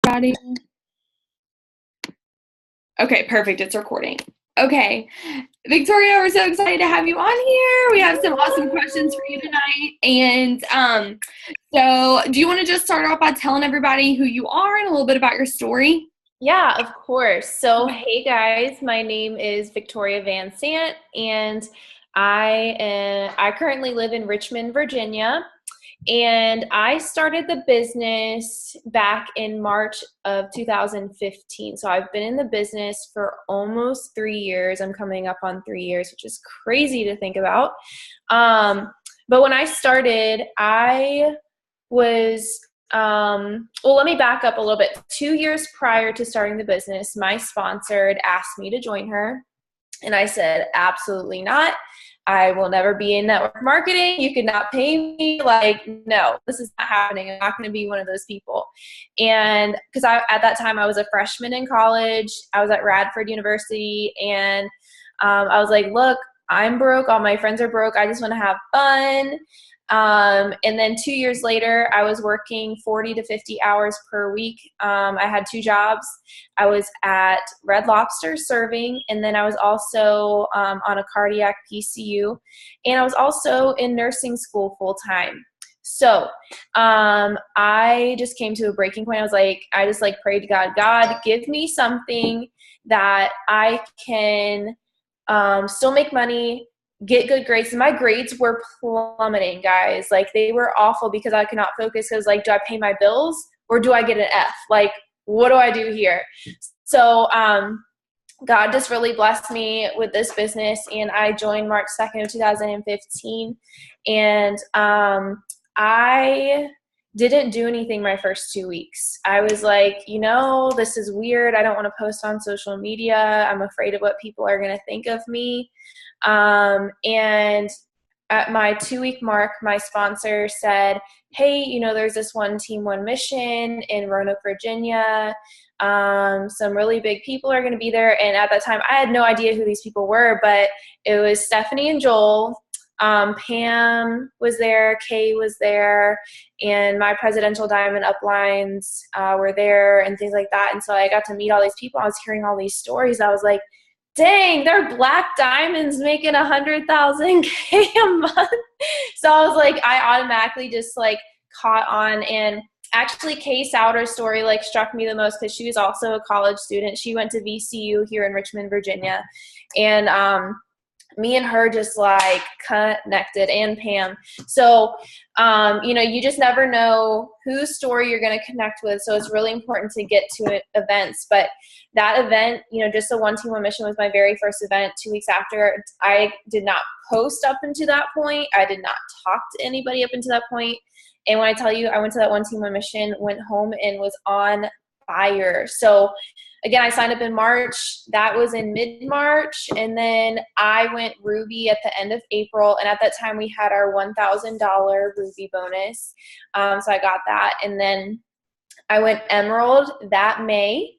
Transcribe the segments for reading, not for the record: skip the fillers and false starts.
everybody. Okay, perfect. It's recording. Okay. Victoria, we're so excited to have you on here. We have some awesome questions for you tonight. And so do you want to just start off by telling everybody who you are and a little bit about your story? Yeah, of course. So, hey guys, my name is Victoria Vansant, and I currently live in Richmond, Virginia. And I started the business back in March of 2015. So I've been in the business for almost 3 years. I'm coming up on 3 years, which is crazy to think about. But when I started, I was, well, let me back up a little bit. 2 years prior to starting the business, my sponsor had asked me to join her. And I said, absolutely not. I will never be in network marketing. You could not pay me. Like, no, this is not happening. I'm not going to be one of those people. And because at that time I was a freshman in college, I was at Radford University, and I was like, look, I'm broke. All my friends are broke. I just want to have fun. And then 2 years later, I was working 40 to 50 hours per week. I had 2 jobs. I was at Red Lobster serving, and then I was also on a cardiac PCU, and I was also in nursing school full time. So I just came to a breaking point. I just prayed to God, God, give me something that I can still make money, get good grades. And my grades were plummeting, guys. Like, they were awful because I could not focus. Because, like, do I pay my bills or do I get an F? Like, what do I do here? So God just really blessed me with this business, and I joined March 2nd of 2015. And I didn't do anything my first 2 weeks. I was like, this is weird. I don't want to post on social media. I'm afraid of what people are going to think of me. And at my 2-week mark, my sponsor said, hey, there's this one team, one mission in Roanoke, Virginia. Some really big people are going to be there. And at that time, I had no idea who these people were, but it was Stephanie and Joel. Pam was there, Kay was there, and my presidential diamond uplines were there and things like that. And so I got to meet all these people. I was hearing all these stories. I was like, dang, they're black diamonds making 100,000 K a month. So I was like, I automatically just caught on. And actually Kay Souter's story struck me the most because she was also a college student. She went to VCU here in Richmond, Virginia. And me and her just connected, and Pam. So, you just never know whose story you're going to connect with. So it's really important to get to events. But that event, just a one team, one mission was my very first event 2 weeks after. I did not post up until that point. I did not talk to anybody up until that point. And when I tell you, I went to that one team, one mission, went home and was on fire. So again, I signed up in March. That was in mid-March. And then I went Ruby at the end of April. And at that time, we had our $1,000 Ruby bonus. So I got that. And then I went Emerald that May.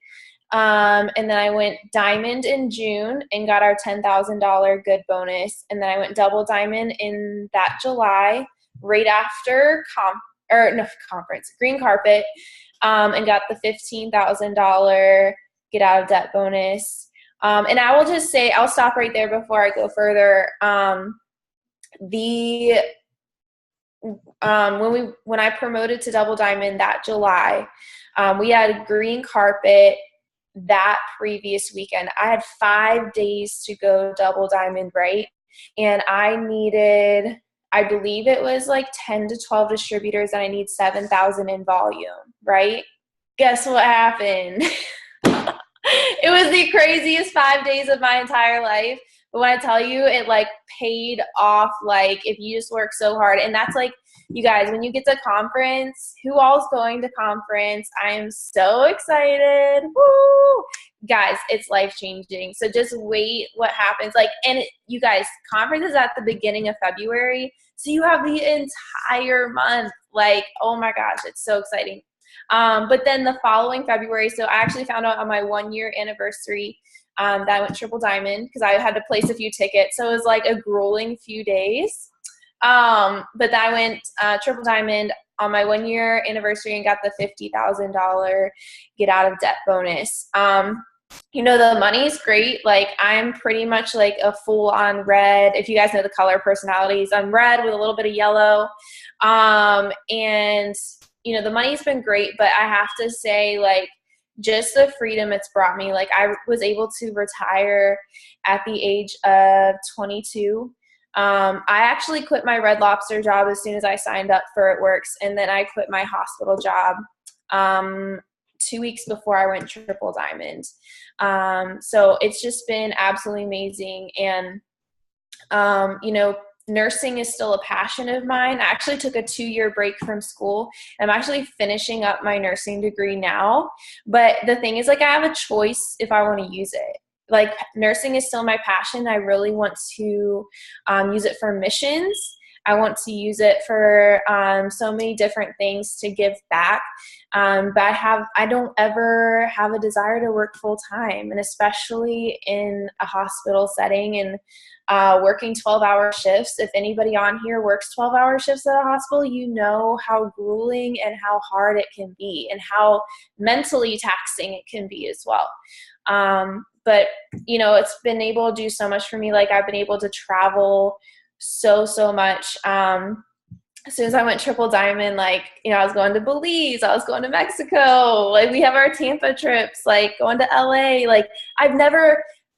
And then I went Diamond in June and got our $10,000 good bonus. And then I went Double Diamond in that July, right after Green Carpet, and got the $15,000 get out of debt bonus. And I will just say, I'll stop right there before I go further. When I promoted to Double Diamond that July, we had Green Carpet that previous weekend. I had 5 days to go Double Diamond, right? And I needed, I believe it was 10 to 12 distributors, and I need 7,000 in volume, right? Guess what happened? It was the craziest 5 days of my entire life. But when I tell you, it paid off, if you just work so hard. And that's you guys, when you get to conference, who all's going to conference? I am so excited. Woo! Guys, it's life-changing. So just wait what happens. You guys, conference is at the beginning of February. So you have the entire month. Oh my gosh, it's so exciting. But then the following February, so I actually found out on my 1-year anniversary that I went Triple Diamond because I had to place a few tickets. So it was a grueling few days. But then I went Triple Diamond on my 1-year anniversary and got the $50,000 get out of debt bonus. The money's great. Like, I'm pretty much like a full on red. If you guys know the color personalities, I'm red with a little bit of yellow. And the money's been great, but I have to say, like, just the freedom it's brought me. Like, I was able to retire at the age of 22. I actually quit my Red Lobster job as soon as I signed up for It Works. And then I quit my hospital job 2 weeks before I went triple diamond. So it's just been absolutely amazing. And, nursing is still a passion of mine. I actually took a 2-year break from school. I'm actually finishing up my nursing degree now. But the thing is, like, I have a choice if I want to use it. Like, nursing is still my passion. I really want to use it for missions. I want to use it for so many different things to give back. But I don't ever have a desire to work full time, and especially in a hospital setting and working 12-hour shifts. If anybody on here works 12-hour shifts at a hospital, you know how grueling and how hard it can be and how mentally taxing it can be as well. But it's been able to do so much for me. Like, I've been able to travel so much. As soon as I went triple diamond, like, I was going to Belize, I was going to Mexico, like, we have our Tampa trips, like going to LA. Like,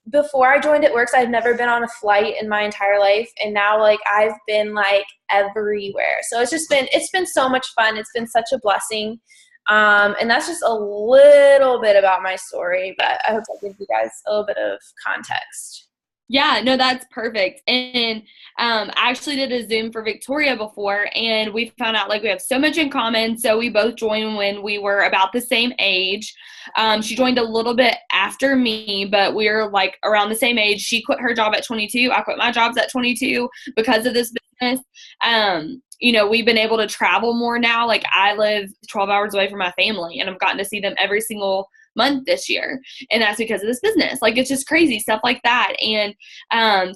before I joined It Works, I've never been on a flight in my entire life. And now, like, I've been like everywhere. So it's been so much fun. It's been such a blessing. And that's just a little bit about my story, but I hope I give you guys a little bit of context. Yeah, no, that's perfect. And I actually did a Zoom for Victoria before, and we found out, like, we have so much in common. So we both joined when we were about the same age. She joined a little bit after me, but we were like around the same age. She quit her job at 22. I quit my jobs at 22 because of this business. We've been able to travel more now. Like, I live 12 hours away from my family, and I've gotten to see them every single month this year, and that's because of this business. Like, it's just crazy stuff like that. And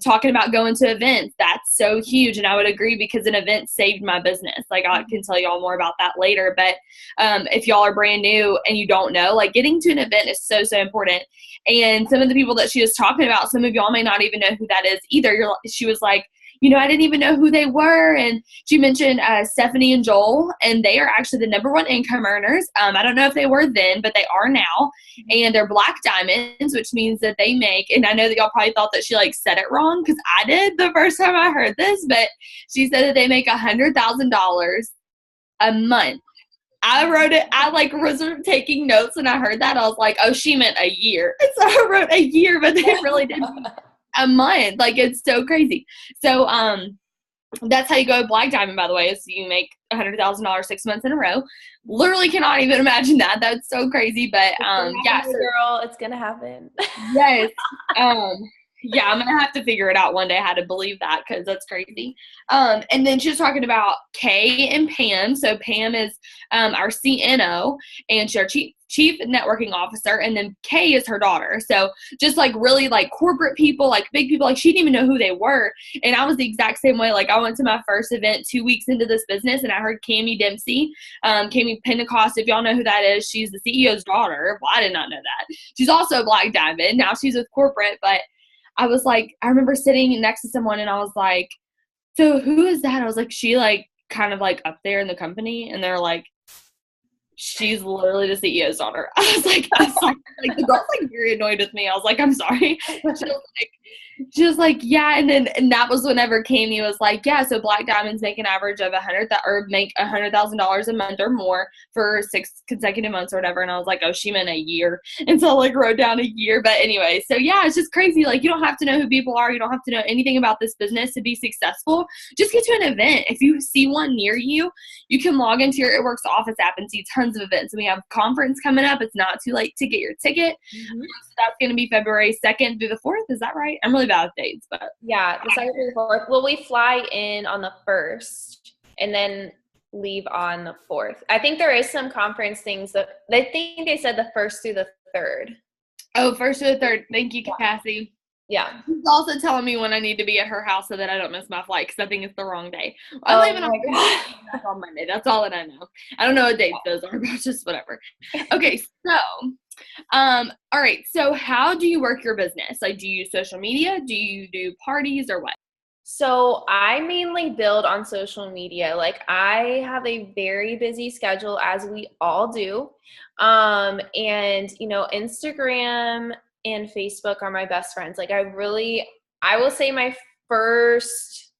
talking about going to events, that's so huge. And I would agree, because an event saved my business. Like, I can tell y'all more about that later, but if y'all are brand new and you don't know, like, getting to an event is so important. And some of the people that she was talking about, some of y'all may not even know who that is either. She was like, I didn't even know who they were. And she mentioned Stephanie and Joel, and they are actually the #1 income earners. I don't know if they were then, but they are now. And they're Black Diamonds, which means that they make, and I know that y'all probably thought that she, like, said it wrong, because I did the first time I heard this, but she said that they make $100,000 a month. I wrote it. I, like, was taking notes when I heard that. I was like, oh, she meant a year. And so I wrote a year, but they really did a month. Like, it's so crazy. So that's how you go Black Diamond, by the way, is you make $100,000 6 months in a row. Literally cannot even imagine that. That's so crazy. But yeah, so, girl, it's gonna happen. Yes. Yeah, I'm gonna have to figure it out one day how to believe that, because that's crazy. And then she was talking about Kay and Pam. So Pam is our CNO, and she's our chief networking officer, and then Kay is her daughter. So just, like, really, like, corporate people, like, big people, like, she didn't even know who they were. And I was the exact same way. Like, I went to my first event 2 weeks into this business, and I heard Cami Dempsey, Cami Pentecost, if y'all know who that is. She's the CEO's daughter. Well, I did not know that. She's also a Black Diamond. Now she's with corporate, but I was like, I remember sitting next to someone, and I was like, so who is that? I was like, she, like, kind of, like, up there in the company? And they're like, she's literally the CEO's daughter. I was like, like, the girl's, like, very annoyed with me. I was like, I'm sorry. She was like, yeah. And that was whenever Kami was like, yeah, so Black Diamonds make an average of $100,000 a month or more for 6 consecutive months or whatever. And I was like, oh, she meant a year. And so I, like, wrote down a year. But anyway, so yeah, it's just crazy. Like, you don't have to know who people are. You don't have to know anything about this business to be successful. Just get to an event. If you see one near you, you can log into your It Works office app and see tons of events. And we have a conference coming up. It's not too late to get your ticket. Mm-hmm. So that's going to be February 2nd through the 4th. Is that right? I'm really bad with dates, but yeah, the 2nd through the 4th. Well, we fly in on the 1st and then leave on the 4th. I think there is some conference things that they said the 1st through the 3rd. Oh, 1st through the 3rd. Thank you, Cassie. Yeah. She's also telling me when I need to be at her house so that I don't miss my flight because I think it's the wrong day. I'm Oh leaving on my Wednesday, God. coming back on Monday. That's all that I know. I don't know what dates those are, but just whatever. Okay, so all right. So how do you work your business? Like, do you use social media? Do you do parties or what? So I mainly build on social media. Like I have a very busy schedule as we all do. And Instagram and Facebook are my best friends. Like I will say my first,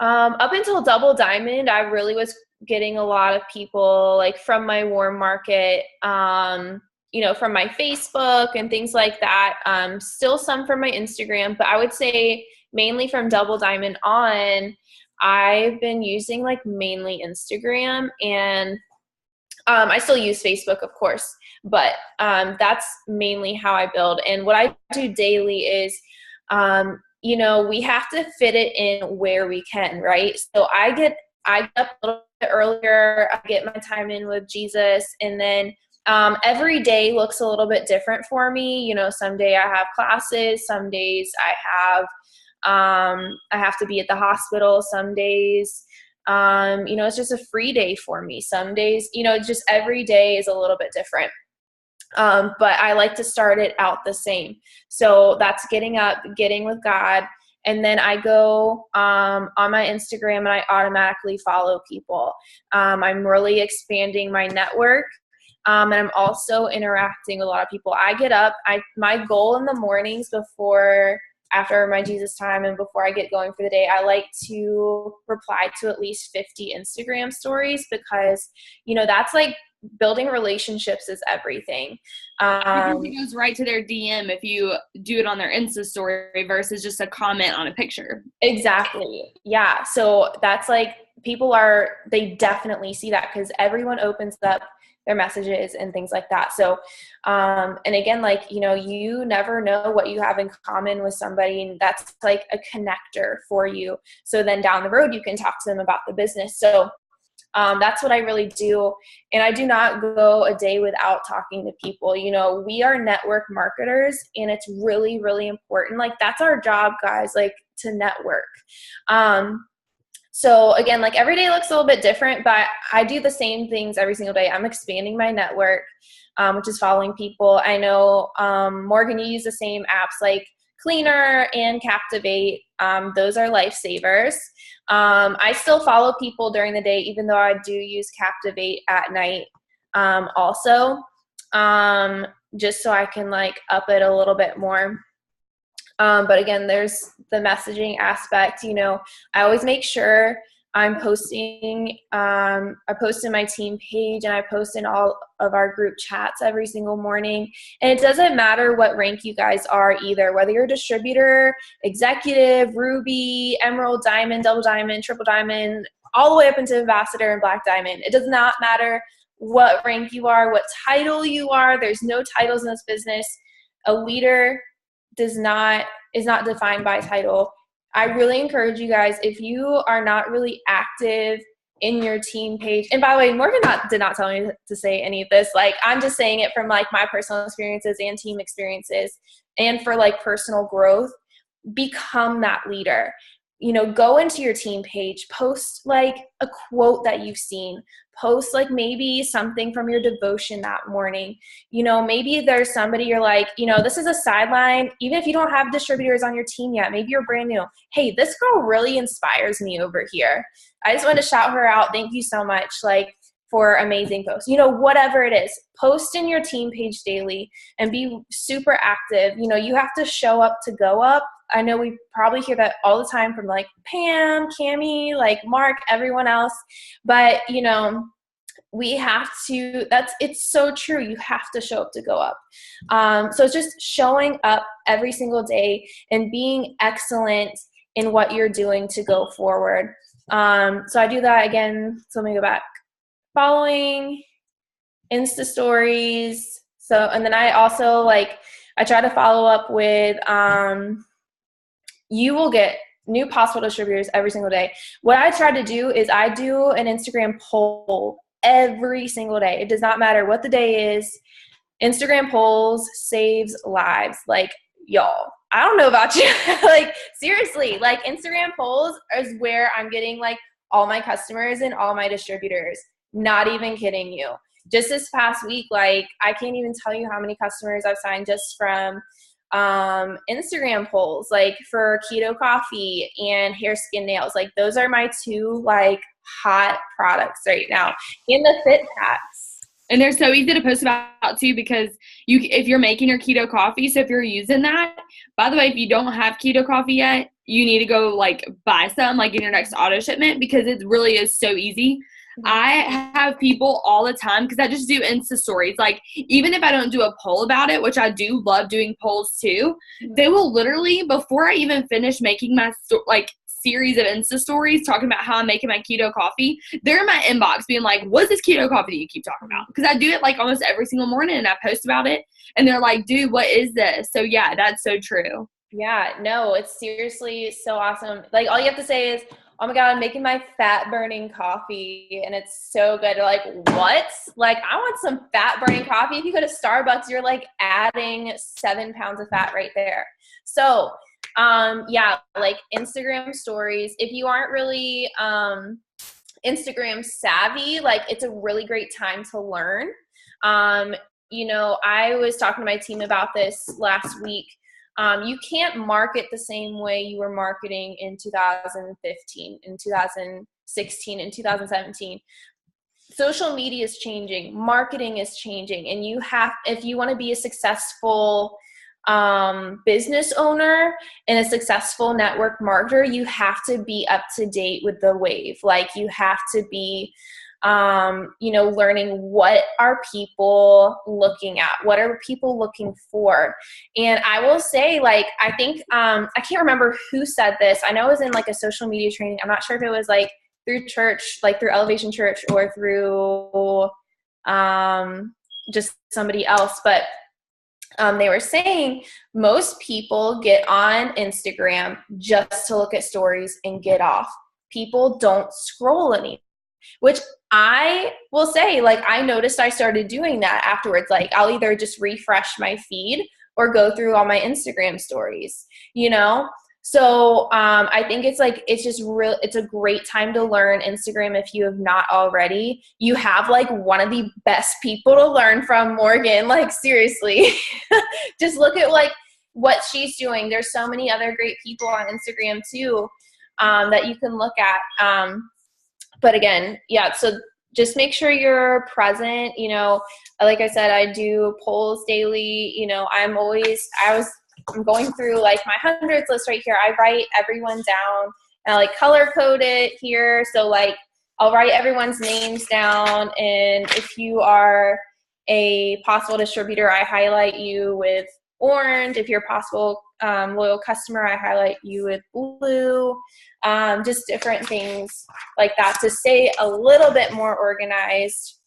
up until Double Diamond, I really was getting a lot of people like from my warm market, from my Facebook and things like that. Still some from my Instagram, but I would say mainly from Double Diamond on, I've been using like mainly Instagram, and I still use Facebook, of course, but that's mainly how I build. And what I do daily is, we have to fit it in where we can, right? So I get up a little bit earlier, I get my time in with Jesus, and then every day looks a little bit different for me. Some day I have classes, some days I have to be at the hospital, some days it's just a free day for me. Some days, just every day is a little bit different. But I like to start it out the same. So that's getting up, getting with God. And then I go on my Instagram and I automatically follow people. I'm really expanding my network. And I'm also interacting with a lot of people. I get up, my goal in the mornings after my Jesus time and before I get going for the day, I like to reply to at least 50 Instagram stories because, that's like building relationships is everything. Because it goes right to their DM if you do it on their Insta story versus just a comment on a picture. Exactly. Yeah. So that's like they definitely see that because everyone opens up their messages and things like that. So, and again, like, you never know what you have in common with somebody, and that's like a connector for you. So then down the road, you can talk to them about the business. So that's what I really do. And I do not go a day without talking to people. We are network marketers, and it's really, really important. Like that's our job, guys, like to network. So again, like every day looks a little bit different, but I do the same things every single day. I'm expanding my network, which is following people. I know, Morgan, you use the same apps like Cleaner and Captivate. Those are lifesavers. I still follow people during the day, even though I do use Captivate at night, also, just so I can like up it a little bit more. But again, there's the messaging aspect. I always make sure I'm posting, I post in my team page, and I post in all of our group chats every single morning. And it doesn't matter what rank you guys are either, whether you're a distributor, executive, Ruby, Emerald, Diamond, Double Diamond, Triple Diamond, all the way up into Ambassador and Black Diamond. It does not matter what rank you are, what title you are. There's no titles in this business. A leader is not defined by title. I really encourage you guys, if you are not really active in your team page, and by the way, Morgan did not tell me to say any of this. Like, I'm just saying it from like my personal experiences and team experiences, and for like personal growth, become that leader. Go into your team page, post like a quote that you've seen, post like maybe something from your devotion that morning. Maybe there's somebody you're like, this is a sideline. Even if you don't have distributors on your team yet, maybe you're brand new. Hey, this girl really inspires me over here. I just want to shout her out. Thank you so much. Like, for amazing posts, whatever it is, post in your team page daily and be super active. You have to show up to go up. I know we probably hear that all the time from like Pam, Cammie, like Mark, everyone else, but we have to, it's so true. You have to show up to go up. So it's just showing up every single day and being excellent in what you're doing to go forward. So I do that again. So let me go back. Following, Insta stories. So, and then I also I try to follow up with, you will get new possible distributors every single day. What I try to do is I do an Instagram poll every single day. It does not matter what the day is. Instagram polls saves lives. Like, y'all, I don't know about you. Like, seriously, like Instagram polls is where I'm getting like all my customers and all my distributors. Not even kidding you. Just this past week, like I can't even tell you how many customers I've signed just from Instagram polls, like for keto coffee and hair, skin, nails. Like those are my two like hot products right now. And the fit packs. And they're so easy to post about too, because if you're making your keto coffee, so if you're using that, by the way, if you don't have keto coffee yet, you need to go like buy some, like in your next auto shipment, because it really is so easy. I have people all the time, because I just do Insta stories. Like, even if I don't do a poll about it, which I do love doing polls too, they will literally, before I even finish making my series of Insta stories talking about how I'm making my keto coffee, they're in my inbox being like, what's this keto coffee that you keep talking about? Because I do it like almost every single morning, and I post about it, and they're like, dude, what is this? So yeah, that's so true. Yeah, no, it's seriously so awesome. Like, all you have to say is, oh my God, I'm making my fat burning coffee and it's so good. They're like, what? Like, I want some fat burning coffee. If you go to Starbucks, you're like adding 7 pounds of fat right there. So, yeah, like Instagram stories, if you aren't really Instagram savvy, like it's a really great time to learn. You know, I was talking to my team about this last week. You can't market the same way you were marketing in 2015, in 2016, in 2017. Social media is changing, marketing is changing, and if you want to be a successful business owner and a successful network marketer, you have to be up to date with the wave. Like, you have to be you know, learning what are people looking at, what are people looking for. And I will say, like, I think I can't remember who said this. I know it was in like a social media training. I'm not sure if it was like through church, like through Elevation Church, or through just somebody else, but they were saying most people get on Instagram just to look at stories and get off. People don't scroll anymore, which I will say, like, I noticed I started doing that afterwards. Like, I'll either just refresh my feed or go through all my Instagram stories, you know? So I think it's like, it's a great time to learn Instagram if you have not already. You have like one of the best people to learn from, Morgan. Like, seriously, just look at like what she's doing. There's so many other great people on Instagram too that you can look at. But again, yeah, so just make sure you're present. You know, like I said, I do polls daily. You know, I'm going through like my hundreds list right here. I write everyone down and I like color code it here. So like I'll write everyone's names down. And if you are a possible distributor, I highlight you with orange. If you're a possible loyal customer, I highlight you with blue. Just different things like that to stay a little bit more organized.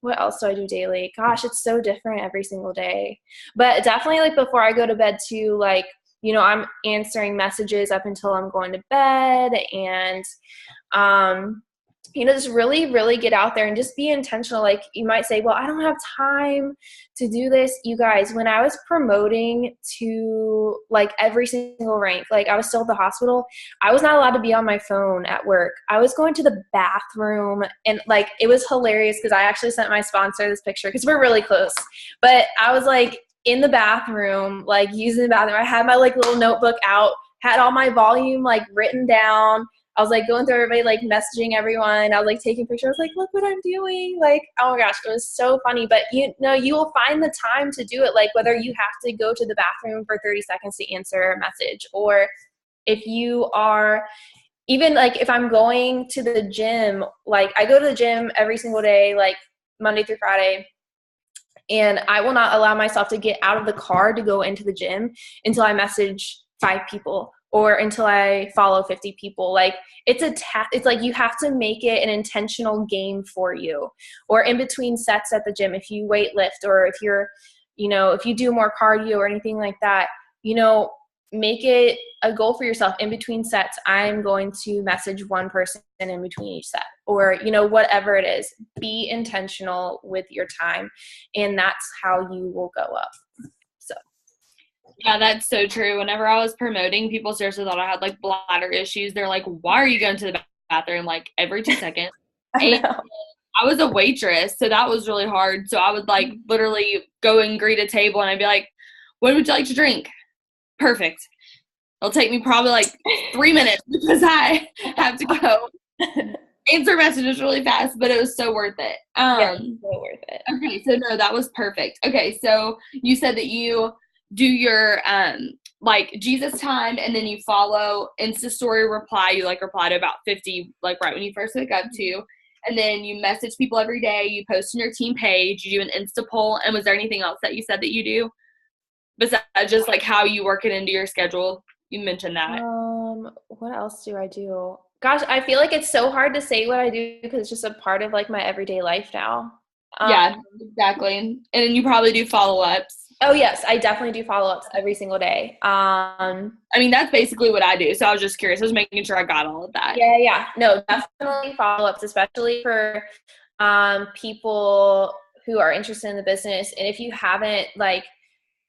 What else do I do daily? Gosh, it's so different every single day. But definitely like before I go to bed too, like, you know, I'm answering messages up until I'm going to bed, and you know, just really, really get out there and just be intentional. Like, you might say, well, I don't have time to do this. You guys, when I was promoting to like every single rank, like I was still at the hospital, I was not allowed to be on my phone at work. I was going to the bathroom, and like, it was hilarious because I actually sent my sponsor this picture because we're really close. But I was like in the bathroom, like using the bathroom. I had my like little notebook out, had all my volume like written down. I was like going through everybody, like messaging everyone. I was like taking pictures. I was like, look what I'm doing. Like, oh my gosh, it was so funny. But you know, you will find the time to do it. Like, whether you have to go to the bathroom for 30 seconds to answer a message, or if you are even like, if I'm going to the gym, like I go to the gym every single day, like Monday through Friday. And I will not allow myself to get out of the car to go into the gym until I message 5 people or until I follow 50 people. Like, it's like you have to make it an intentional game for you. Or in between sets at the gym, if you weight lift, or if you're, you know, if you do more cardio or anything like that, you know, make it a goal for yourself. In between sets, I'm going to message one person in between each set, or, you know, whatever it is. Be intentional with your time, and that's how you will go up. So Yeah, that's so true. Whenever I was promoting, people seriously thought I had like bladder issues. They're like, "Why are you going to the bathroom like every 2 seconds?" I And know. I was a waitress, so that was really hard. So I would like literally go and greet a table, and I'd be like, "What would you like to drink?" Perfect. It'll take me probably like 3 minutes because I have to go answer messages really fast, but it was so worth it. Yeah, so worth it. Okay, so no, that was perfect. Okay, so you said that you do your like Jesus time and then you follow Insta story reply. You like reply to about 50 like right when you first wake up to. And then you message people every day, you post on your team page, you do an Insta poll, and was there anything else that you said that you do besides just like how you work it into your schedule? You mentioned that. What else do I do? Gosh, I feel like it's so hard to say what I do because it's just a part of like my everyday life now. Um, Yeah, exactly. And then you probably do follow-ups. oh yes, I definitely do follow-ups every single day. I mean, that's basically what I do. So I was just curious. I was making sure I got all of that. Yeah. No, definitely follow-ups, especially for people who are interested in the business. And if you haven't, like,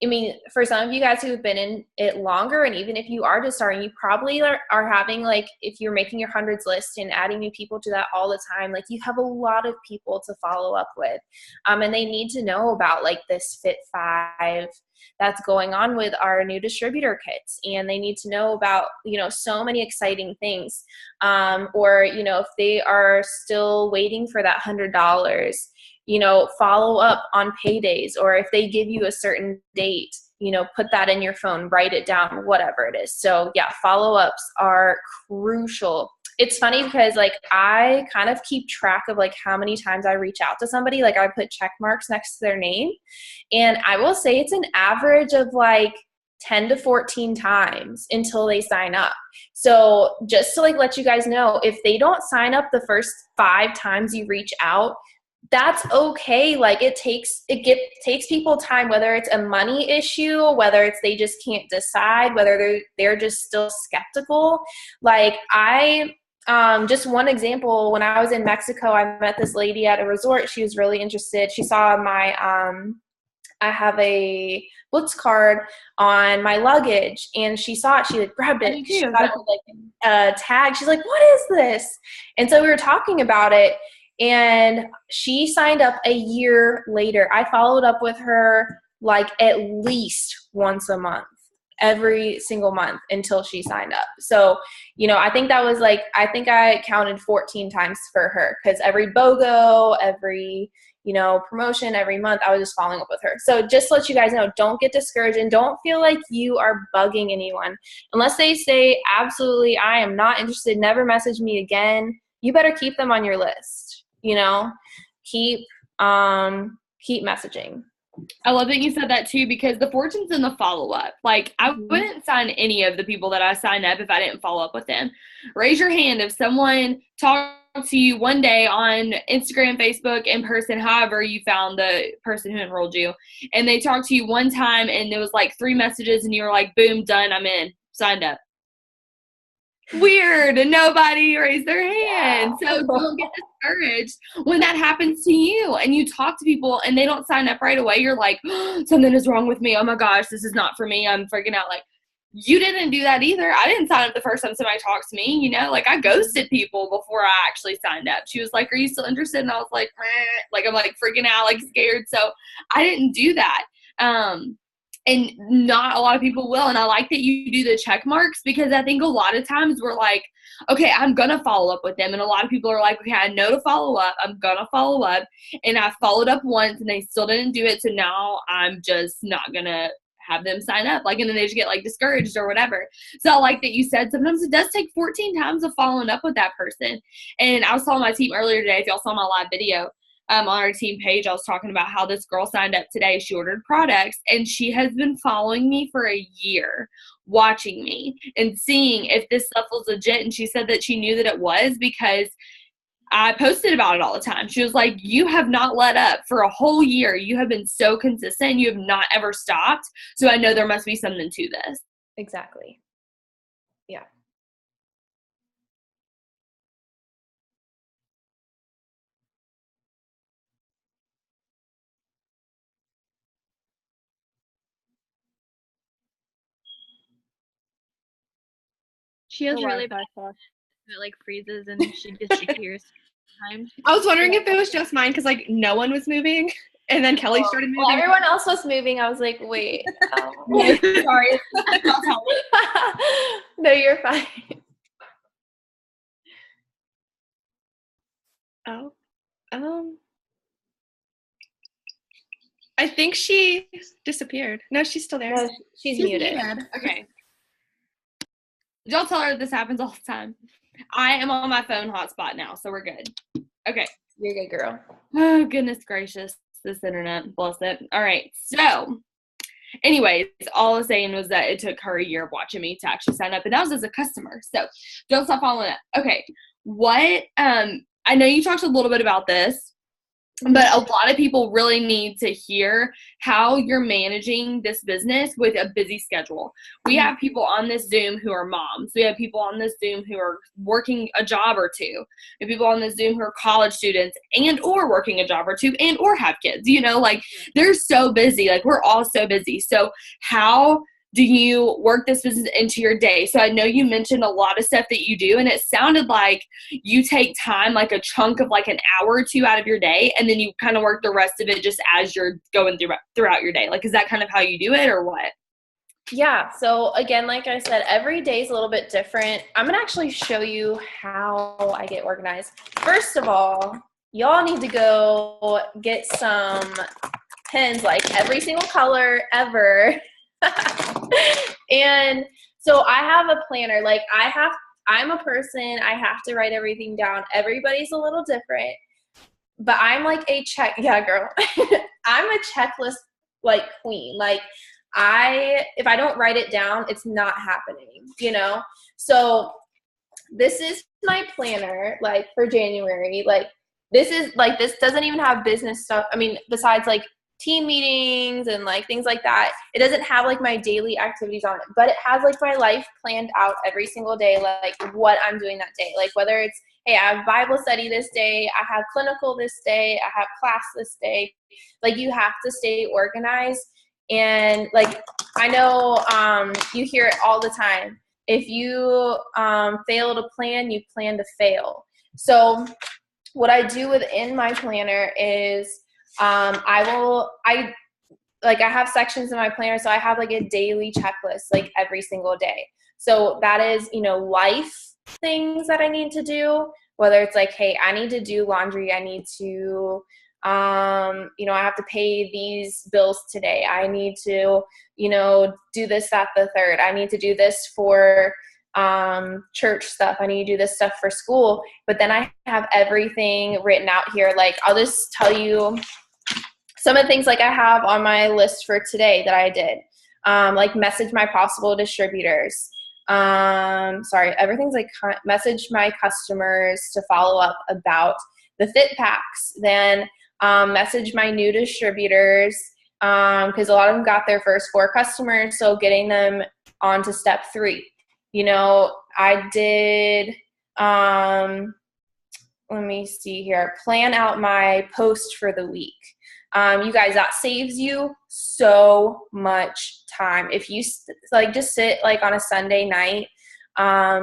I mean, for some of you guys who have been in it longer, and even if you are just starting, you probably are having, like, if you're making your hundreds list and adding new people to that all the time, like, you have a lot of people to follow up with. And they need to know about, like, this Fit 5 that's going on with our new distributor kits. And they need to know about, so many exciting things. Or, if they are still waiting for that $100, follow up on paydays, or if they give you a certain date, put that in your phone, write it down, whatever it is. So yeah, follow-ups are crucial. It's funny because like I kind of keep track of like how many times I reach out to somebody. Like I put check marks next to their name, and I will say it's an average of like 10 to 14 times until they sign up. So just to like let you guys know, if they don't sign up the first 5 times you reach out, that's okay. Like takes people time, whether it's a money issue, whether it's they just can't decide, whether they're just still skeptical. Like I just one example, when I was in Mexico, I met this lady at a resort. She was really interested. She saw my I have a Blitz card on my luggage, and she saw it. She like grabbed it. She got it with like a tag. She's like, "What is this?" And so we were talking about it, and she signed up a year later. I followed up with her like at least once a month, every single month until she signed up. So, I think that was like, I think I counted 14 times for her because every BOGO, every, promotion, every month, I was just following up with her. So just to let you guys know, don't get discouraged and don't feel like you are bugging anyone. Unless they say, absolutely, I am not interested, never message me again, you better keep them on your list, keep, keep messaging. I love that you said that too, because the fortune's in the follow up. Like, I wouldn't sign any of the people that I sign up if I didn't follow up with them. Raise your hand if someone talked to you one day on Instagram, Facebook, in person, however you found the person who enrolled you, and they talked to you one time and there was like 3 messages and you were like, boom, done, I'm in, signed up. Weird, and nobody raised their hand. Yeah. So don't get discouraged when that happens to you and you talk to people and they don't sign up right away. You're like, oh, something is wrong with me. Oh my gosh, this is not for me. I'm freaking out. Like, you didn't do that either. I didn't sign up the first time somebody talked to me, like I ghosted people before I actually signed up. She was like, are you still interested? And I was like, meh. Like I'm like freaking out, like scared. So I didn't do that. And not a lot of people will. And I like that you do the check marks, because I think a lot of times we're like, okay, I'm going to follow up with them. And a lot of people are like, okay, I know to follow up. I'm going to follow up. And I followed up once and they still didn't do it. So now I'm just not going to have them sign up. Like, and then they just get like discouraged or whatever. So I like that you said sometimes it does take 14 times of following up with that person. And I was telling my team earlier today, if y'all saw my live video, on our team page, I was talking about how this girl signed up today. She ordered products and she has been following me for a year, watching me and seeing if this stuff was legit. And she said that she knew that it was because I posted about it all the time. She was like, you have not let up for a whole year. You have been so consistent. You have not ever stopped. So I know there must be something to this. Exactly. Yeah. She has Oh, wow. really bad fog. It like freezes and she disappears sometimes. I was wondering if it was just mine because like no one was moving, and then Kelly started moving. Well, everyone else was moving. I was like, wait. Sorry. No, you're fine. Oh, I think she disappeared. No, she's still there. No, she's muted. Okay. Y'all tell her this happens all the time. I am on my phone hotspot now, so we're good. Okay. You're good, girl. Oh, goodness gracious. This internet. Bless it. All right. So, anyways, all I was saying was that it took her a year of watching me to actually sign up, and that was as a customer. So, don't stop following it. Okay. What, I know you talked a little bit about this, but a lot of people really need to hear how you're managing this business with a busy schedule. We have people on this Zoom who are moms. We have people on this Zoom who are working a job or two. We have people on this Zoom who are college students and or working a job or two and or have kids. You know, like they're so busy. Like we're all so busy. So how do you work this business into your day? So I know you mentioned a lot of stuff that you do, and it sounded like you take time, like a chunk of like an hour or two out of your day, and then you kind of work the rest of it just as you're going throughout your day. Like, is that kind of how you do it or what? Yeah. So again, like I said, every day is a little bit different. I'm going to actually show you how I get organized. First of all, y'all need to go get some pens, like every single color ever. And so I have a planner. Like I'm a person, I have to write everything down. Everybody's a little different, but I'm like yeah, girl. I'm a checklist like queen. Like if I don't write it down, it's not happening, you know? So this is my planner, like for January. Like this doesn't even have business stuff. I mean, besides like team meetings and like things like that, it doesn't have like my daily activities on it, but it has like my life planned out every single day, like what I'm doing that day. Like whether it's, hey, I have Bible study this day, I have clinical this day, I have class this day. Like you have to stay organized. And like I know you hear it all the time. If you fail to plan, you plan to fail. So what I do within my planner is I have sections in my planner. So I have like a daily checklist, like every single day. So that is, you know, life things that I need to do, whether it's like, hey, I need to do laundry. I need to, you know, I have to pay these bills today. I need to, you know, do this, that, the third. I need to do this for church stuff. I need to do this stuff for school. But then I have everything written out here. Like I'll just tell you some of the things like I have on my list for today that I did. Like message my possible distributors. Everything's like message my customers to follow up about the fit packs. Then message my new distributors because a lot of them got their first 4 customers. So getting them on to step 3. You know, I did, let me see here, plan out my post for the week. You guys, that saves you so much time. If you just sit like on a Sunday night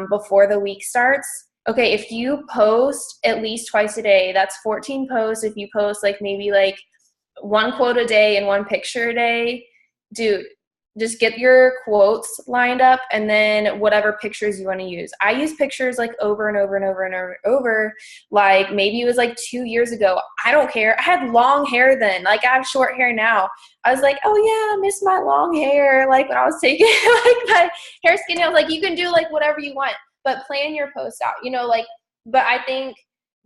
before the week starts, okay, if you post at least twice a day, that's 14 posts. If you post like maybe like 1 quote a day and 1 picture a day, dude, just get your quotes lined up and then whatever pictures you want to use. I use pictures like over and over and over and over and over. Like maybe it was like 2 years ago. I don't care. I had long hair then. Like I have short hair now. I was like, oh yeah, I miss my long hair. Like when I was taking like my hair skinny, I was like, you can do like whatever you want, but plan your post out, you know, like, but I think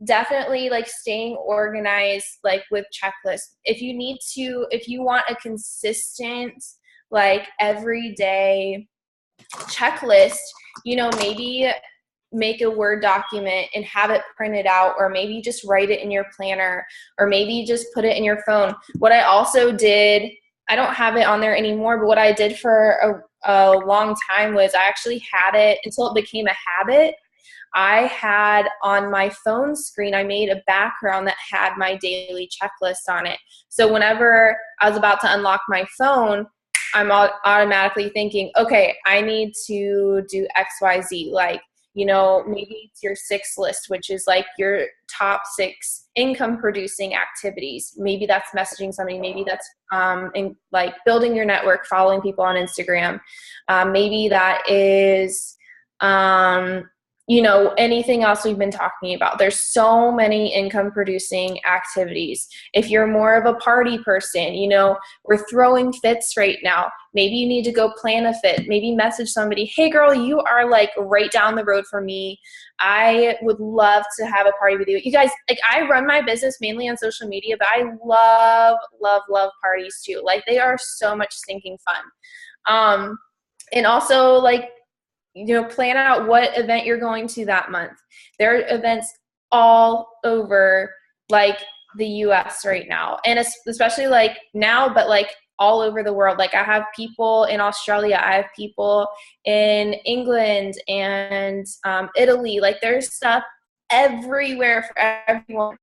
definitely like staying organized, like with checklists. If you want a consistent, like everyday checklist, you know, maybe make a Word document and have it printed out, or maybe just write it in your planner, or maybe just put it in your phone. What I also did, I don't have it on there anymore, but what I did for a long time was I actually had it until it became a habit. I had on my phone screen, I made a background that had my daily checklist on it. So whenever I was about to unlock my phone, I'm automatically thinking, okay, I need to do XYZ. Like, you know, maybe it's your 6 list, which is like your top 6 income producing activities. Maybe that's messaging somebody. Maybe that's in like building your network, following people on Instagram. Maybe that is, you know, anything else we've been talking about. There's so many income producing activities. If you're more of a party person, you know, we're throwing fits right now. Maybe you need to go plan a fit. Maybe message somebody, hey girl, you are like right down the road from me. I would love to have a party with you. You guys, like I run my business mainly on social media, but I love parties too. Like they are so much stinking fun. And also like, you know, plan out what event you're going to that month. There are events all over like the US right now. And especially like now, but like all over the world. Like I have people in Australia, I have people in England and Italy. Like there's stuff everywhere for everyone.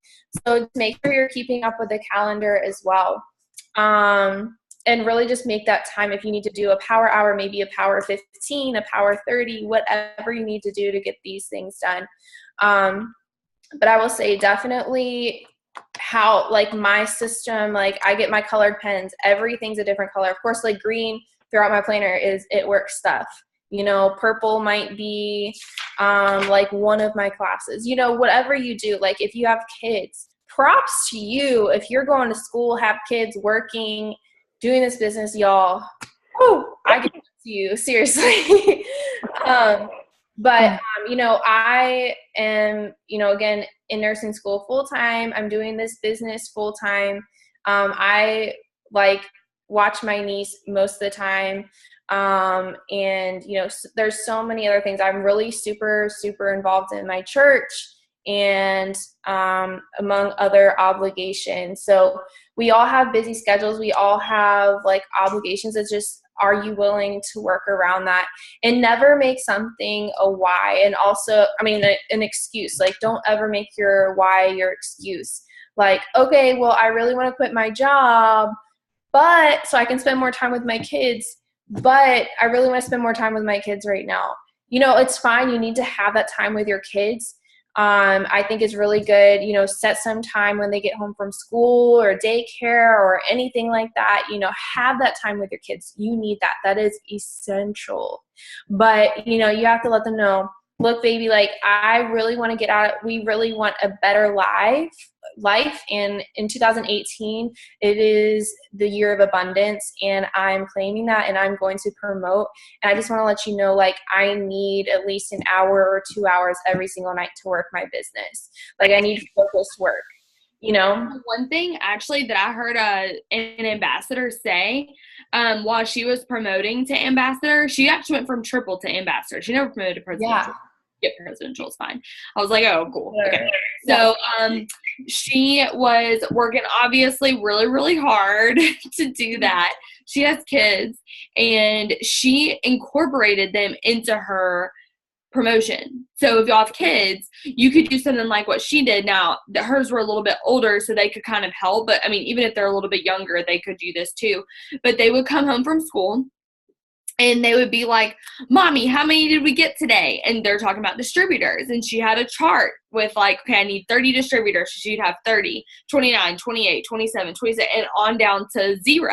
So just make sure you're keeping up with the calendar as well. And really just make that time. If you need to do a power hour, maybe a power 15, a power 30, whatever you need to do to get these things done. But I will say definitely how like my system, like I get my colored pens, everything's a different color. Of course, like green throughout my planner is it works stuff. You know, purple might be like one of my classes. You know, whatever you do, like if you have kids, props to you. If you're going to school, have kids, working, doing this business, y'all. Oh, I give it to you, seriously. But you know, I am, you know, again, in nursing school full-time. I'm doing this business full-time. I like watch my niece most of the time. And, you know, there's so many other things. I'm really super involved in my church and among other obligations. So we all have busy schedules. We all have like obligations. It's just, are you willing to work around that and never make something a why? And also, I mean, an excuse. Like, don't ever make your why your excuse. Like, okay, well, I really want to quit my job, but so I can spend more time with my kids, but I really want to spend more time with my kids right now. You know, it's fine. You need to have that time with your kids. I think it's really good, you know, set some time when they get home from school or daycare or anything like that, you know, have that time with your kids. You need that. That is essential. But, you know, you have to let them know, look, baby, like I really want to get out. We really want a better life. And in 2018, it is the year of abundance, and I'm claiming that, and I'm going to promote. And I just want to let you know, like, I need at least an hour or 2 hours every single night to work my business. Like, I need focused work, you know? One thing actually that I heard an ambassador say while she was promoting to ambassador, she actually went from triple to ambassador. She never promoted to presidential. Yeah, presidential is fine. I was like, oh, cool. Okay. So she was working obviously really hard to do that. She has kids, and she incorporated them into her promotion. So if y'all have kids, you could do something like what she did. Now, hers were a little bit older, so they could kind of help. But, I mean, even if they're a little bit younger, they could do this too. But they would come home from school, and they would be like, Mommy, how many did we get today? And they're talking about distributors. And she had a chart with like, okay, I need 30 distributors. So she'd have 30, 29, 28, 27, 26, and on down to 0.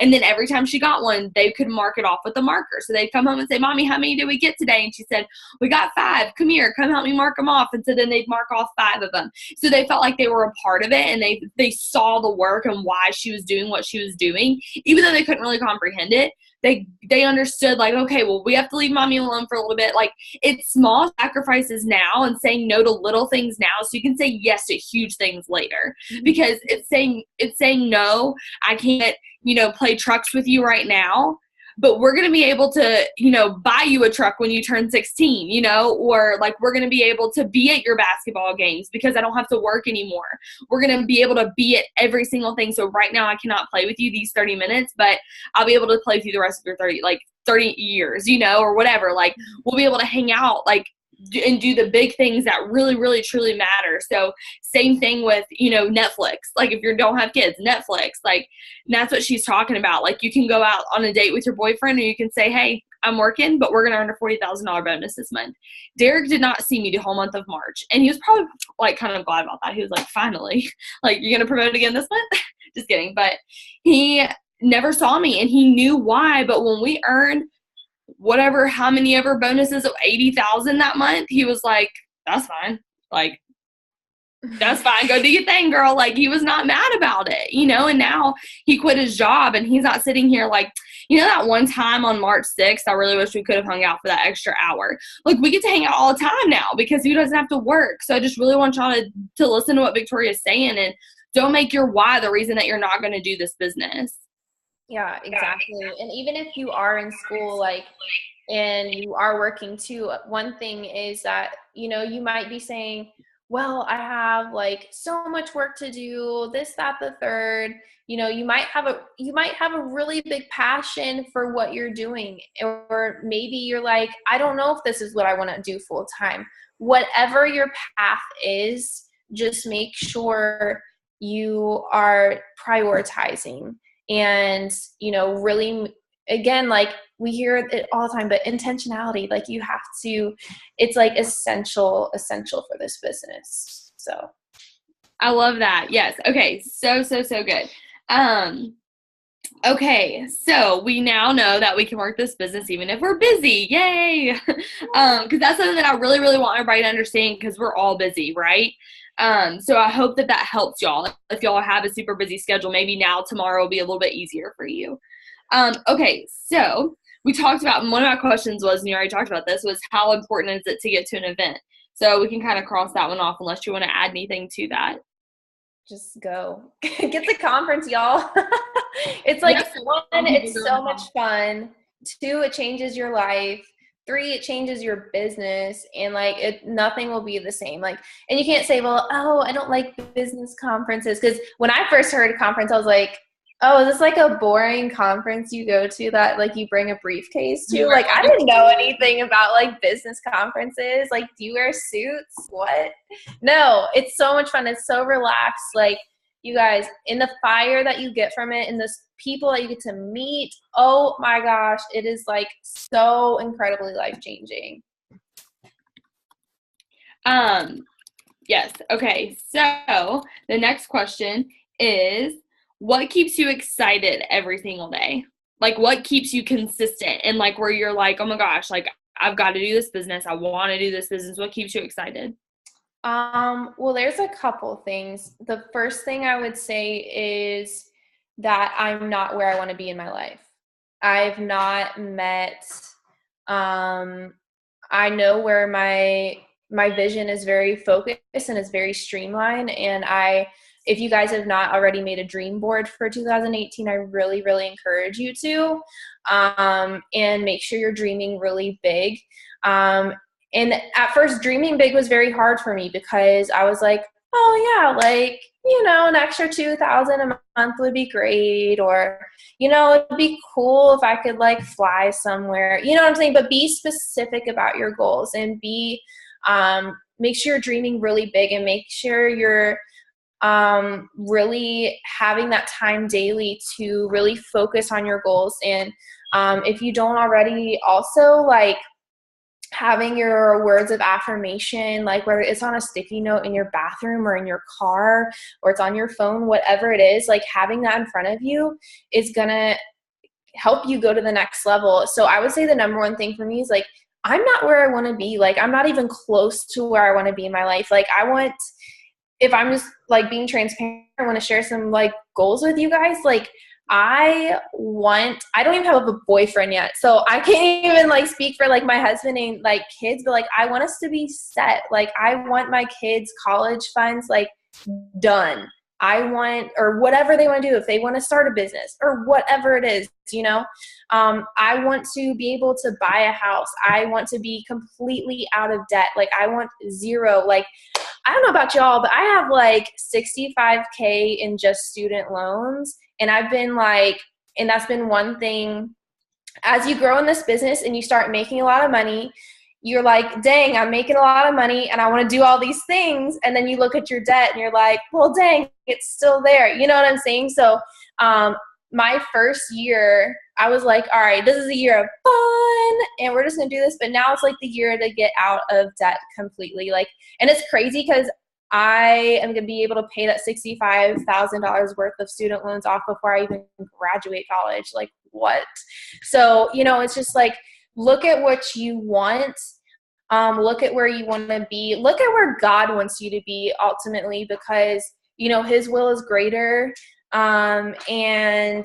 And then every time she got one, they could mark it off with a marker. So they'd come home and say, Mommy, how many did we get today? And she said, we got 5. Come here. Come help me mark them off. And so then they'd mark off 5 of them. So they felt like they were a part of it, and they saw the work and why she was doing what she was doing. Even though they couldn't really comprehend it, they understood, like, okay, well, we have to leave Mommy alone for a little bit. Like, it's small sacrifices now and saying no to little things now so you can say yes to huge things later. Mm-hmm. Because it's saying no, I can't, you know, play trucks with you right now, but we're going to be able to, you know, buy you a truck when you turn 16, you know, or like we're going to be able to be at your basketball games because I don't have to work anymore. We're going to be able to be at every single thing. So right now I cannot play with you these 30 minutes, but I'll be able to play with you the rest of your 30 years, you know, or whatever. Like, we'll be able to hang out like and do the big things that really, really, truly matter. So same thing with, Netflix. Like if you don't have kids, Netflix, like that's what she's talking about. Like you can go out on a date with your boyfriend and you can say, hey, I'm working, but we're going to earn a $40,000 bonus this month. Derek did not see me the whole month of March. And he was probably like kind of glad about that. He was like, finally, like you're going to promote again this month? Just kidding. But he never saw me and he knew why. But when we earned whatever, how many ever bonuses of 80,000 that month, he was like, that's fine. Like, that's fine. Go do your thing, girl. Like, he was not mad about it, and now he quit his job and he's not sitting here like, that one time on March 6th, I really wish we could have hung out for that extra hour. Like, we get to hang out all the time now because he doesn't have to work. So I just really want y'all to listen to what Victoria's saying and don't make your why the reason that you're not going to do this business. Yeah, exactly. And even if you are in school, like, and you are working too, one thing is that, you might be saying, well, I have like so much work to do, this, that, the third. You might have a really big passion for what you're doing, or maybe you're like, I don't know if this is what I want to do full time. Whatever your path is, just make sure you are prioritizing and, really, again, like we hear it all the time, but intentionality, like you have to, it's like essential for this business. So I love that. Yes. Okay. So good. Okay. So we now know that we can work this business even if we're busy. Yay. Cause that's something that I really, really want everybody to understand because we're all busy, right? So I hope that helps y'all. If y'all have a super busy schedule, maybe now tomorrow will be a little bit easier for you. Okay, so we talked about, one of my questions was, and you already talked about this, was how important is it to get to an event? So we can kind of cross that one off unless you want to add anything to that. Just go. Get the conference, y'all. It's like, yes, one, it's so much fun. 2, it changes your life. 3, it changes your business, and like nothing will be the same. Like, and you can't say, well, oh, I don't like business conferences. Because when I first heard a conference, I was like, oh, is this like a boring conference you go to that like you bring a briefcase to? Like, I didn't know anything about like business conferences. Like, do you wear suits? What? No, it's so much fun. It's so relaxed. Like, you guys, in the fire that you get from it and the people that you get to meet, oh my gosh, it is like so incredibly life-changing. Yes. Okay. So the next question is, what keeps you excited every single day? Like, what keeps you consistent and like where you're like, oh my gosh, like I've got to do this business. I want to do this business. What keeps you excited? Well, there's a couple things. The first thing I would say is that I'm not where I want to be in my life. I've not met, I know where my vision is very focused and is very streamlined. And if you guys have not already made a dream board for 2018, I really, really encourage you to, and make sure you're dreaming really big. And at first, dreaming big was very hard for me because I was like, oh yeah, like, an extra $2,000 a month would be great. Or, it'd be cool if I could like fly somewhere, you know what I'm saying? But be specific about your goals and make sure you're dreaming really big and make sure you're really having that time daily to really focus on your goals. And if you don't already, also like having your words of affirmation, like whether it's on a sticky note in your bathroom or in your car or it's on your phone, whatever it is, like having that in front of you is gonna help you go to the next level. So I would say the number one thing for me is like, I'm not where I want to be. Like, I'm not even close to where I want to be in my life. Like, if I'm just like being transparent, I want to share some like goals with you guys. Like, I don't even have a boyfriend yet, so I can't even like speak for like my husband and like kids, but like I want us to be set. Like, I want my kids' college funds like done. Or whatever they want to do, if they want to start a business or whatever it is, I want to be able to buy a house. I want to be completely out of debt. Like, I want zero. Like, I don't know about y'all, but I have like $65K in just student loans. And I've been like, and that's been one thing, as you grow in this business and you start making a lot of money, you're like, dang, I'm making a lot of money and I want to do all these things. And then you look at your debt and you're like, well, dang, it's still there. You know what I'm saying? So my first year, I was like, all right, this is a year of fun and we're just going to do this. But now it's like the year to get out of debt completely. Like, and it's crazy because I am going to be able to pay that $65,000 worth of student loans off before I even graduate college. Like, what? So, you know, it's just like, look at what you want. Look at where you want to be. Look at where God wants you to be ultimately, because, you know, his will is greater. And,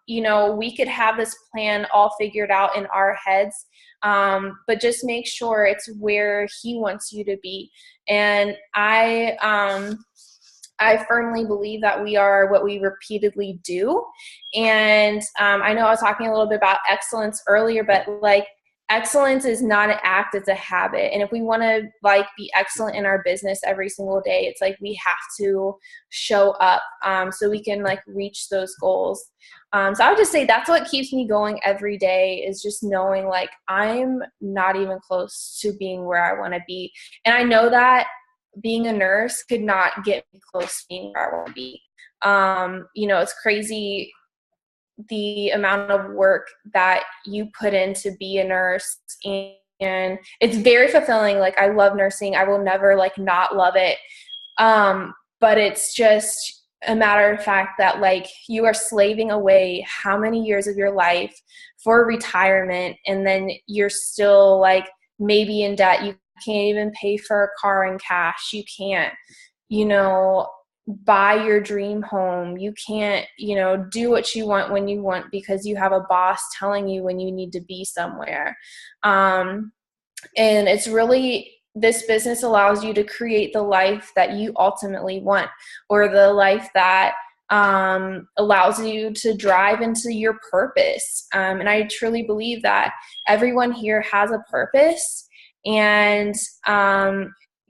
you know, we could have this plan all figured out in our heads, but just make sure it's where he wants you to be. And I firmly believe that we are what we repeatedly do. And I know I was talking a little bit about excellence earlier, but like, excellence is not an act, it's a habit. And if we want to like be excellent in our business every single day, it's like we have to show up so we can like reach those goals. So I would just say that's what keeps me going every day, is just knowing like I'm not even close to being where I want to be. And I know that being a nurse could not get me close to being where I want to be. You know, it's crazy the amount of work that you put in to be a nurse, and it's very fulfilling. Like, I love nursing. I will never like not love it. But it's just a matter of fact that like you are slaving away how many years of your life for retirement, and then you're still like maybe in debt. You can't even pay for a car in cash. You can't, you know, buy your dream home. You can't, you know, do what you want when you want because you have a boss telling you when you need to be somewhere. And it's really, this business allows you to create the life that you ultimately want, or the life that allows you to drive into your purpose. And I truly believe that everyone here has a purpose, and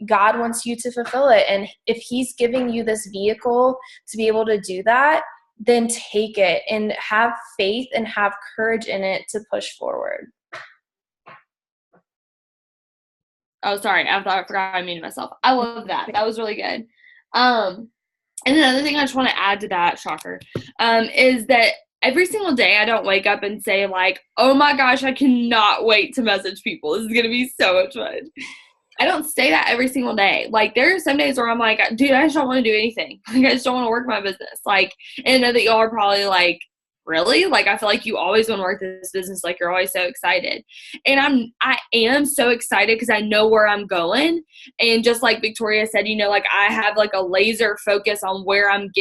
God wants you to fulfill it. And if he's giving you this vehicle to be able to do that, then take it and have faith and have courage in it to push forward. Oh, sorry. I forgot I muted myself. I love that. That was really good. And another thing I just want to add to that, shocker, is that every single day I don't wake up and say like, oh my gosh, I cannot wait to message people. This is going to be so much fun. I don't say that every single day. Like, there are some days where I'm like, dude, I just don't want to do anything. Like, I just don't want to work my business. Like, and I know that y'all are probably like, really? Like, I feel like you always want to work this business. Like, you're always so excited. And I am so excited because I know where I'm going. And just like Victoria said, you know, like I have like a laser focus on where I'm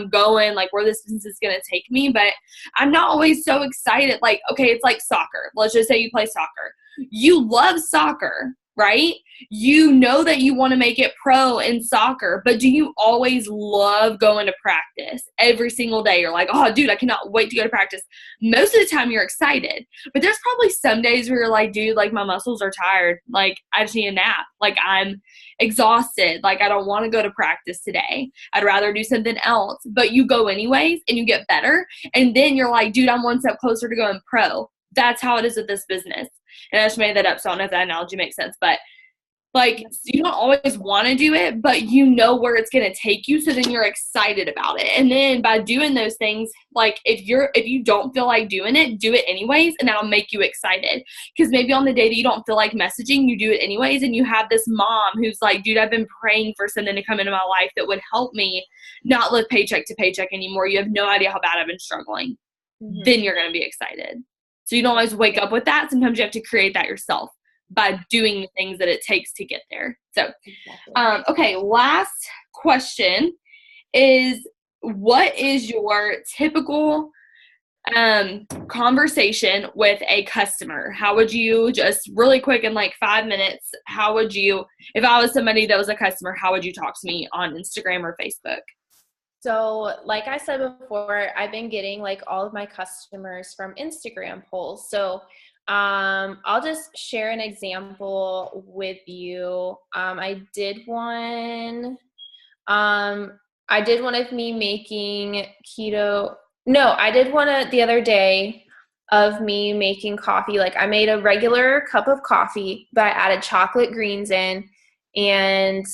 going, like where this business is going to take me. But I'm not always so excited. Like, okay, it's like soccer. Let's just say you play soccer. You love soccer, right? You know that you want to make it pro in soccer, but do you always love going to practice every single day? You're like, oh, dude, I cannot wait to go to practice. Most of the time you're excited, but there's probably some days where you're like, dude, like my muscles are tired. Like, I just need a nap. Like, I'm exhausted. Like, I don't want to go to practice today. I'd rather do something else. But you go anyways and you get better. And then you're like, dude, I'm one step closer to going pro. That's how it is with this business. And I just made that up, so I don't know if that analogy makes sense. But like, you don't always want to do it, but you know where it's going to take you, so then you're excited about it. And then by doing those things, like if you don't feel like doing it, do it anyways, and that'll make you excited. Because maybe on the day that you don't feel like messaging, you do it anyways, and you have this mom who's like, dude, I've been praying for something to come into my life that would help me not live paycheck to paycheck anymore. You have no idea how bad I've been struggling. Mm-hmm. Then you're going to be excited. So you don't always wake up with that. Sometimes you have to create that yourself by doing the things that it takes to get there. So, okay, last question is, what is your typical conversation with a customer? How would you, just really quick in like 5 minutes, how would you, if I was somebody that was a customer, how would you talk to me on Instagram or Facebook? So like I said before, I've been getting like all of my customers from Instagram polls. So I'll just share an example with you. I did one of me making keto. No, I did one the other day of me making coffee. Like I made a regular cup of coffee, but I added chocolate greens in and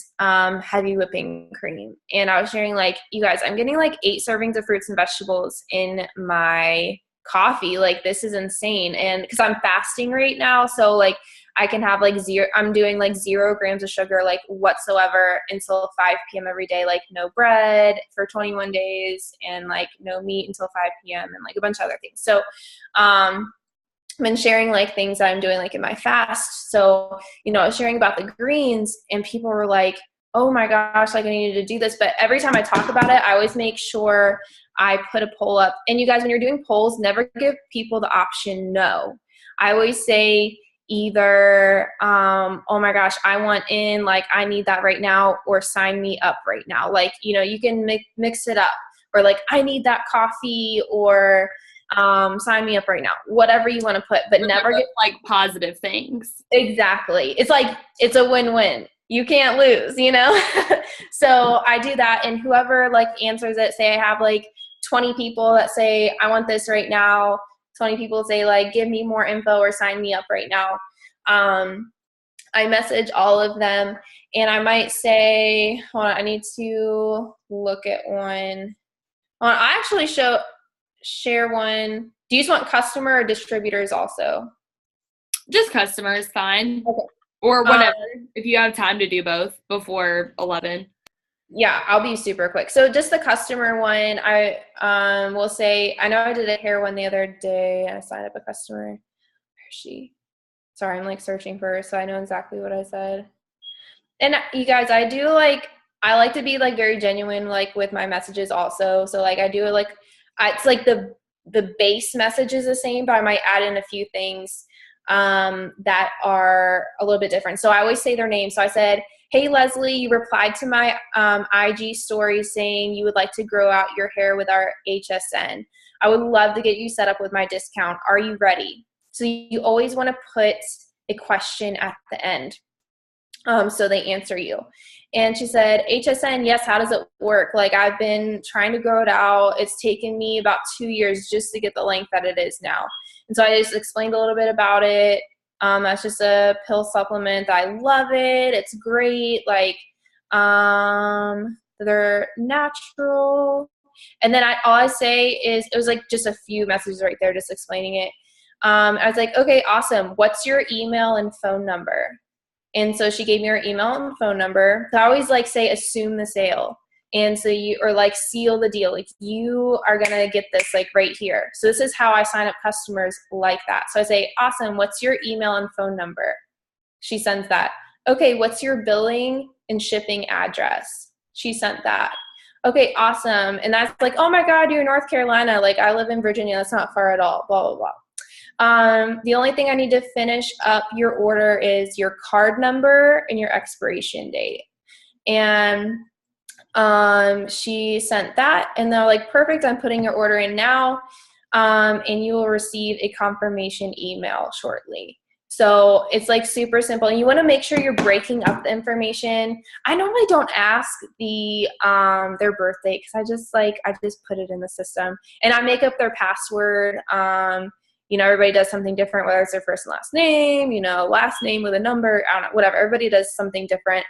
heavy whipping cream. And I was sharing like, you guys, I'm getting like 8 servings of fruits and vegetables in my coffee. Like this is insane. And because I'm fasting right now, so like I can have like I'm doing like 0 grams of sugar like whatsoever until 5 p.m. every day, like no bread for 21 days and like no meat until 5 p.m. and like a bunch of other things. So I've been sharing like things that I'm doing like in my fast. So, you know, I was sharing about the greens and people were like, oh my gosh, like I needed to do this. But every time I talk about it, I always make sure I put a poll up. And you guys, when you're doing polls, never give people the option no. I always say either, oh my gosh, I want in, like I need that right now, or sign me up right now. Like, you know, you can mix it up, or like I need that coffee, or sign me up right now, whatever you want to put, but never get like positive things. Exactly. It's like, it's a win-win. You can't lose, you know? So I do that, and whoever like answers it, say I have like 20 people that say, I want this right now. 20 people say like, give me more info or sign me up right now. I message all of them, and I might say, hold on, I need to look at one. I actually share one. Do you just want customer or distributors also? Just customers, fine. Okay. Or whatever, if you have time to do both before 11. Yeah, I'll be super quick. So just the customer one, I will say, I know I did a hair one the other day. I signed up a customer. Where is she? Sorry, I'm like searching for her, so I know exactly what I said. And you guys, I like to be like very genuine, like with my messages also. So like I do it like, it's like the base message is the same, but I might add in a few things that are a little bit different. So I always say their name. So I said, hey, Leslie, you replied to my IG story saying you would like to grow out your hair with our HSN. I would love to get you set up with my discount. Are you ready? So you always want to put a question at the end, so they answer you. And she said, HSN, yes, how does it work? Like I've been trying to grow it out. It's taken me about 2 years just to get the length that it is now. And so I just explained a little bit about it. That's just a pill supplement. I love it. It's great. Like, they're natural. And then all I say is, it was like just a few messages right there, just explaining it. I was like, okay, awesome. What's your email and phone number? And so she gave me her email and phone number. So I always like say, assume the sale. And so or like seal the deal. Like you are going to get this like right here. So this is how I sign up customers like that. So I say, awesome. What's your email and phone number? She sends that. Okay. What's your billing and shipping address? She sent that. Okay. Awesome. And that's like, oh my God, you're in North Carolina. Like I live in Virginia. That's not far at all. Blah, blah, blah. The only thing I need to finish up your order is your card number and your expiration date. And she sent that, and they're like, perfect, I'm putting your order in now, and you will receive a confirmation email shortly. So it's like super simple, and you want to make sure you're breaking up the information. I normally don't ask their birthday, because I just put it in the system, and I make up their password. You know, everybody does something different, whether it's their first and last name, you know, last name with a number, I don't know, whatever. Everybody does something different.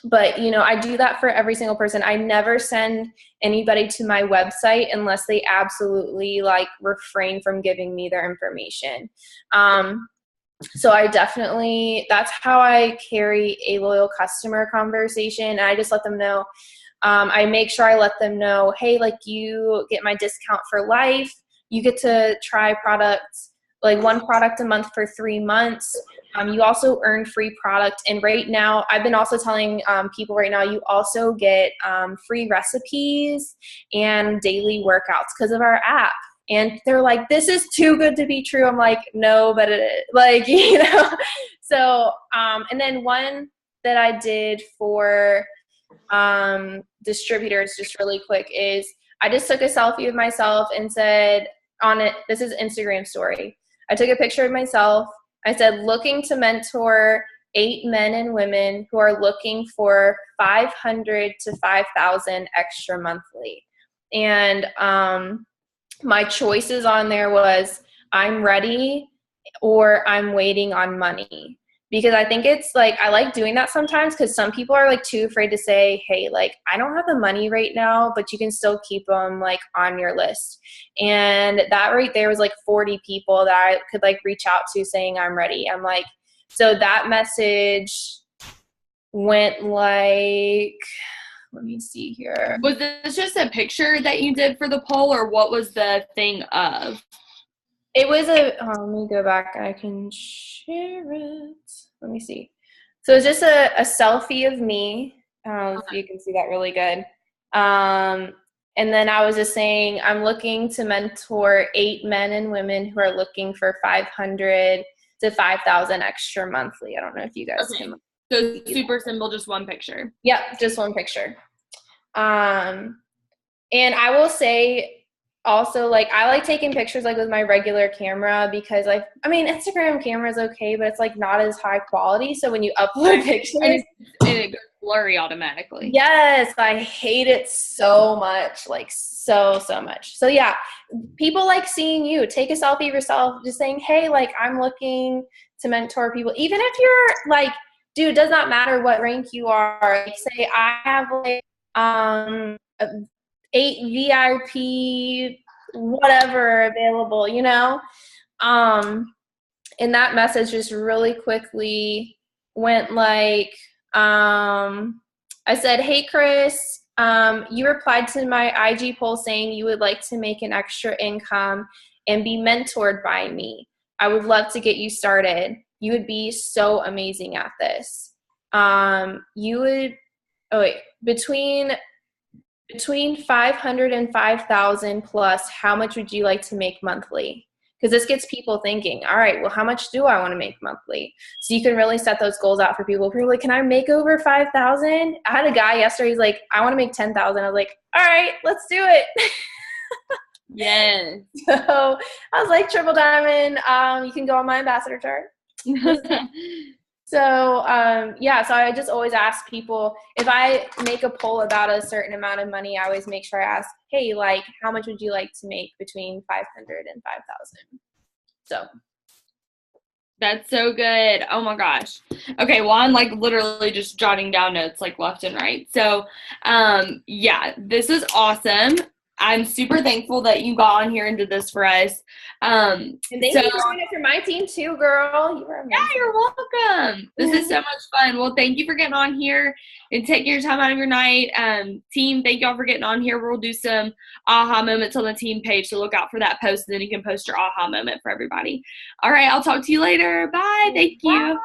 But, you know, I do that for every single person. I never send anybody to my website unless they absolutely like refrain from giving me their information. So that's how I carry a loyal customer conversation. And I just let them know, I make sure I let them know, hey, like you get my discount for life. You get to try products, like 1 product a month for 3 months. You also earn free product. And right now, I've been also telling people right now, you also get free recipes and daily workouts because of our app. And they're like, this is too good to be true. I'm like, no, but it is. Like, you know. So, and then one that I did for distributors, just really quick, is I just took a selfie of myself and said on it, this is Instagram story. I took a picture of myself. I said, looking to mentor 8 men and women who are looking for 500 to 5,000 extra monthly. And my choices on there was I'm ready or I'm waiting on money. Because I think it's like, I like doing that sometimes because some people are like too afraid to say, hey, like I don't have the money right now, but you can still keep them like on your list. And that right there was like 40 people that I could like reach out to saying I'm ready. I'm like, so that message went like, let me see here. Was this just a picture that you did for the poll, or what was the thing of? It was let me go back. I can share it. Let me see. So it's just a selfie of me. I don't know if you can see that really good. And then I was just saying, I'm looking to mentor 8 men and women who are looking for 500 to 5,000 extra monthly. I don't know if you guys can. So super simple, just one picture. Yep, just one picture. And I will say also, like, I like taking pictures like with my regular camera because like, I mean, Instagram camera is okay, but it's like not as high quality. So when you upload pictures, and it goes blurry automatically. Yes, I hate it so much, like so much. So yeah, people like seeing you. Take a selfie of yourself, just saying, hey, like I'm looking to mentor people. Even if you're like, dude, it does not matter what rank you are. Like, say I have like 8 VIP whatever available, you know? And that message just really quickly went like, I said, hey, Chris, you replied to my IG poll saying you would like to make an extra income and be mentored by me. I would love to get you started. You would be so amazing at this. Between 500 and 5,000 plus, how much would you like to make monthly? Because this gets people thinking, all right, well, how much do I want to make monthly? So you can really set those goals out for people. People are like, can I make over 5,000? I had a guy yesterday, he's like, I want to make 10,000. I was like, all right, let's do it. Yes. So I was like, Triple Diamond, you can go on my ambassador chart. So, so I just always ask people, if I make a poll about a certain amount of money, I always make sure I ask, hey, like, how much would you like to make between 500 and 5,000? So. That's so good. Oh my gosh. Okay, well, I'm like literally just jotting down notes like left and right. So, yeah, this is awesome. I'm super thankful that you got on here and did this for us. And thank you for doing it for my team too, girl. You were amazing. Yeah, you're welcome. This is so much fun. Well, thank you for getting on here and taking your time out of your night. Team, thank y'all for getting on here. We'll do some aha moments on the team page, so look out for that post, and then you can post your aha moment for everybody. All right, I'll talk to you later. Bye. Thank you. Bye.